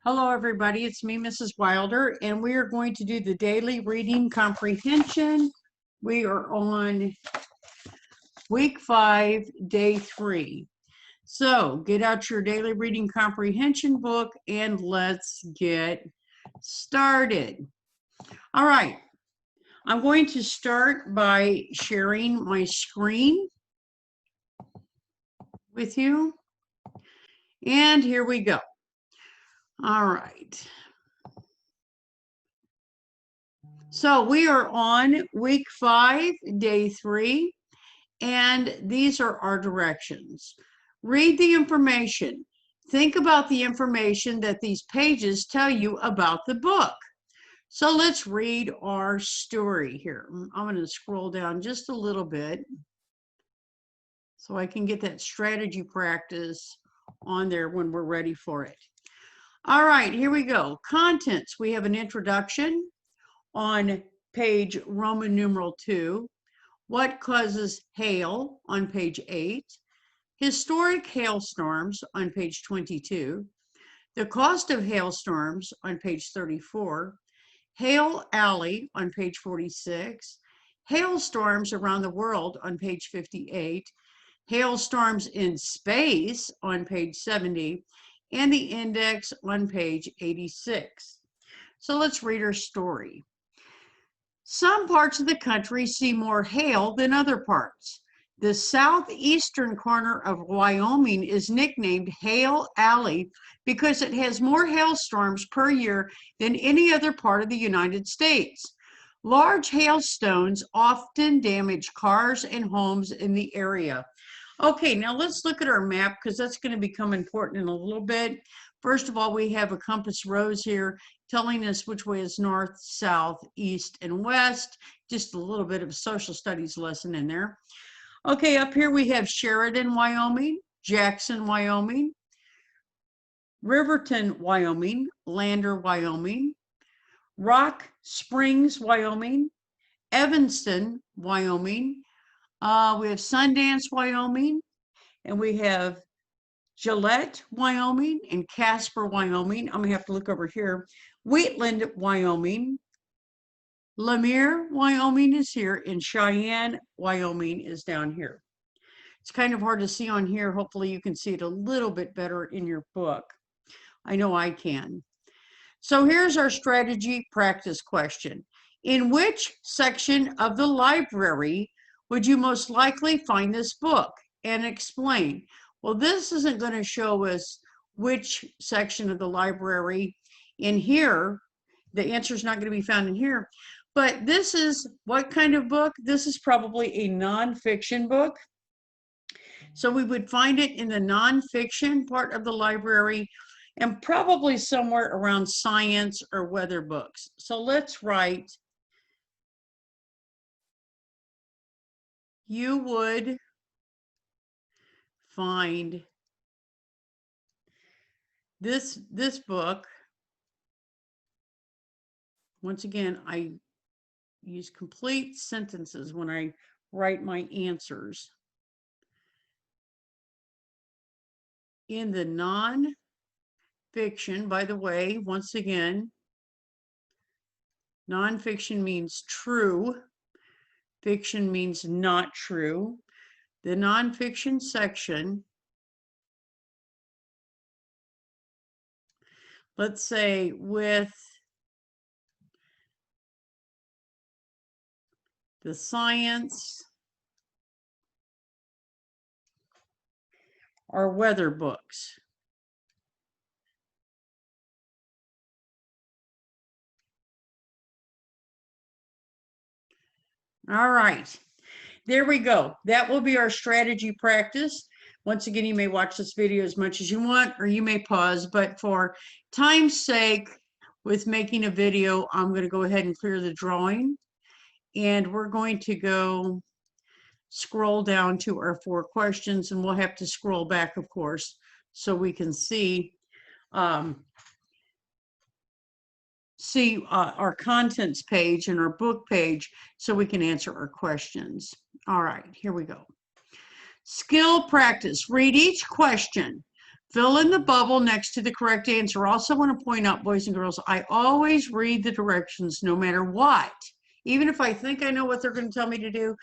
Hello, everybody. It's me, Mrs. Wilder, and we are going to do the daily reading comprehension. We are on week 5, day 3. So get out your daily reading comprehension book and let's get started. All right. I'm going to start by sharing my screen with you. And here we go. All right. So we are on week 5, day 3, and these are our directions. Read the information. Think about the information that these pages tell you about the book. So let's read our story here. I'm going to scroll down just a little bit so I can get that strategy practice on there when we're ready for it. All right, here we go. Contents. We have an introduction on page Roman numeral 2. What causes hail on page 8. Historic hailstorms on page 22. The cost of hailstorms on page 34. Hail Alley on page 46. Hailstorms around the world on page 58. Hailstorms in space on page 70. And the index on page 86. So let's read our story. Some parts of the country see more hail than other parts. The southeastern corner of Wyoming is nicknamed Hail Alley because it has more hailstorms per year than any other part of the United States. Large hailstones often damage cars and homes in the area. Okay, now let's look at our map because that's going to become important in a little bit. First of all, we have a compass rose here telling us which way is north, south, east, and west. Just a little bit of a social studies lesson in there. Okay, up here we have Sheridan, Wyoming, Jackson, Wyoming, Riverton, Wyoming, Lander, Wyoming, Rock Springs, Wyoming, Evanston, Wyoming. We have Sundance, Wyoming, and we have Gillette, Wyoming, and Casper, Wyoming. I'm going to have to look over here. Wheatland, Wyoming. Lemire, Wyoming is here, and Cheyenne, Wyoming is down here. It's kind of hard to see on here. Hopefully you can see it a little bit better in your book. I know I can. So here's our strategy practice question. In which section of the library would you most likely find this book? And explain. Well, this isn't going to show us which section of the library in here. The answer is not going to be found in here. But this is what kind of book? This is probably a nonfiction book. So we would find it in the nonfiction part of the library and probably somewhere around science or weather books. So let's write, you would find this book. Once again, I use complete sentences when I write my answers. In the non-fiction, by the way, once again, non-fiction means true. Fiction means not true. The non-fiction section, let's say with the science or weather books. All right, there we go. That will be our strategy practice. Once again, you may watch this video as much as you want, or you may pause, but for time's sake, with making a video, I'm going to go ahead and clear the drawing. And we're going to go scroll down to our 4 questions, and we'll have to scroll back, of course, so we can see our contents page and our book page so we can answer our questions. All right, here we go. Skill practice. Read each question. Fill in the bubble next to the correct answer. Also want to point out, boys and girls, I always read the directions no matter what. Even if I think I know what they're going to tell me to do,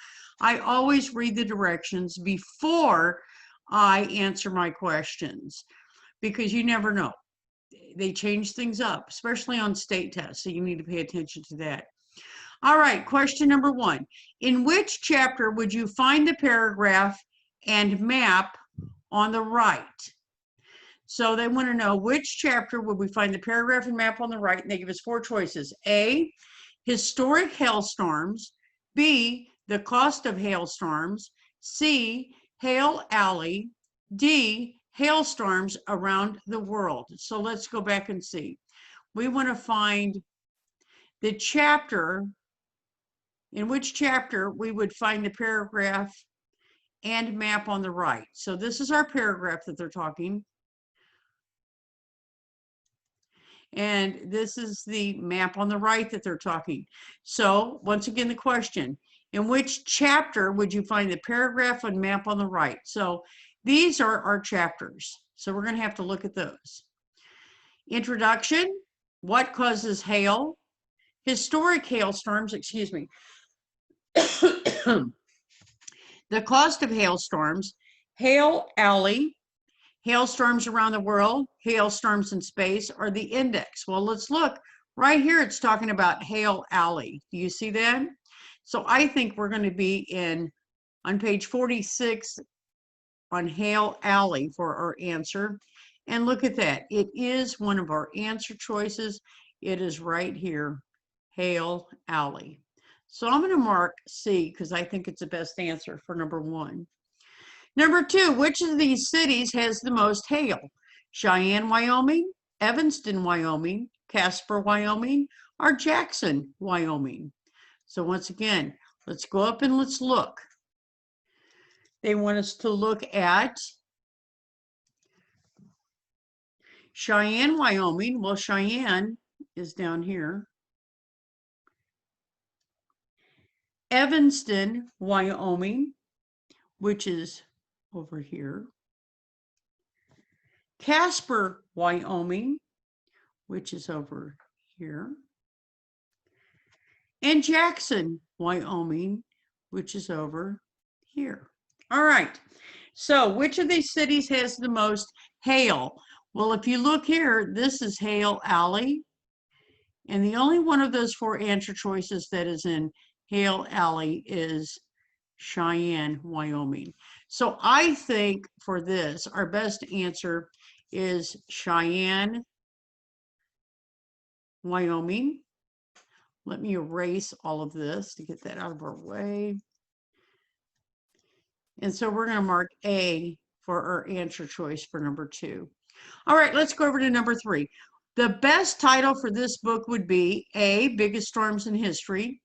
I always read the directions before I answer my questions, because you never know. They change things up, especially on state tests, so you need to pay attention to that. All right, question number 1. In which chapter would you find the paragraph and map on the right? So they want to know which chapter would we find the paragraph and map on the right, and they give us 4 choices. A, historic hailstorms. B, the cost of hailstorms. C, hail alley. D, hailstorms around the world. So let's go back and see. We want to find the chapter, in which chapter we would find the paragraph and map on the right. So this is our paragraph that they're talking. And this is the map on the right that they're talking. So once again, the question, in which chapter would you find the paragraph and map on the right? So these are our chapters. So we're going to have to look at those. Introduction, what causes hail? Historic hailstorms, excuse me. The cost of hailstorms, hail alley, hailstorms around the world, hailstorms in space, or the index. Well, let's look. Right here, it's talking about hail alley. Do you see that? So I think we're going to be on page 46 on hail alley for our answer. And look at that. It is one of our answer choices. It is right here, hail alley. So I'm going to mark C because I think it's the best answer for number 1. Number 2, which of these cities has the most hail? Cheyenne, Wyoming, Evanston, Wyoming, Casper, Wyoming, or Jackson, Wyoming? So once again, let's go up and let's look. They want us to look at Cheyenne, Wyoming. Well, Cheyenne is down here. Evanston, Wyoming, which is over here. Casper, Wyoming, which is over here. And Jackson, Wyoming, which is over here. All right, so which of these cities has the most hail? Well, if you look here, this is hail alley. And the only one of those 4 answer choices that is in hail alley is Cheyenne, Wyoming. So I think for this, our best answer is Cheyenne, Wyoming. Let me erase all of this to get that out of our way. And so we're going to mark A for our answer choice for number 2. All right, let's go over to number 3. The best title for this book would be A, Biggest Storms in History.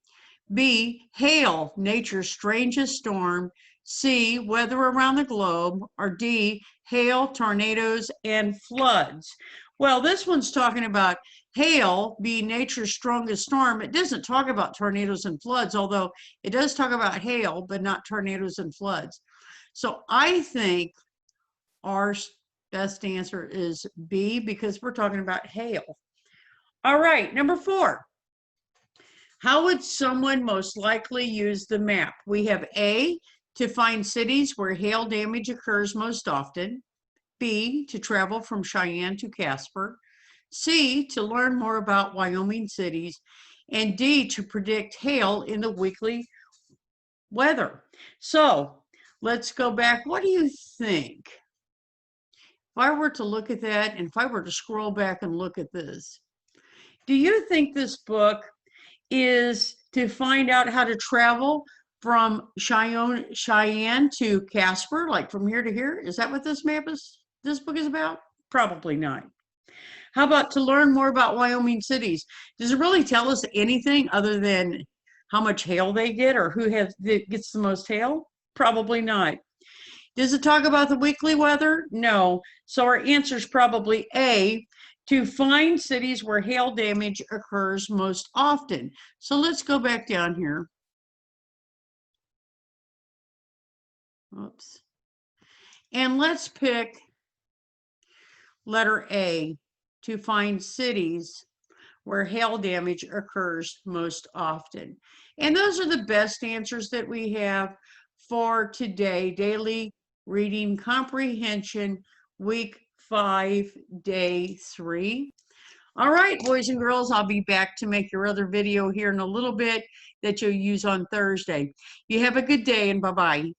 B, Hail, Nature's Strangest Storm. C, Weather Around the Globe. Or D, Hail, Tornadoes, and Floods. Well, this one's talking about hail being nature's strongest storm. It doesn't talk about tornadoes and floods, although it does talk about hail, but not tornadoes and floods. So I think our best answer is B, because we're talking about hail. All right, number 4. How would someone most likely use the map? We have A, to find cities where hail damage occurs most often. B, to travel from Cheyenne to Casper. C, to learn more about Wyoming cities. And D, to predict hail in the weekly weather. So let's go back. What do you think? If I were to look at that, and if I were to scroll back and look at this, do you think this book is to find out how to travel from Cheyenne to Casper, like from here to here? Is that what this book is about? Probably not. How about to learn more about Wyoming cities? Does it really tell us anything other than how much hail they get or who gets the most hail? Probably not. Does it talk about the weekly weather? No. So our answer is probably A, to find cities where hail damage occurs most often. So let's go back down here. Oops. And let's pick Letter A, to find cities where hail damage occurs most often. And those are the best answers that we have for today, daily reading comprehension, week 5, day 3. All right, boys and girls, I'll be back to make your other video here in a little bit that you'll use on Thursday. You have a good day, and bye-bye.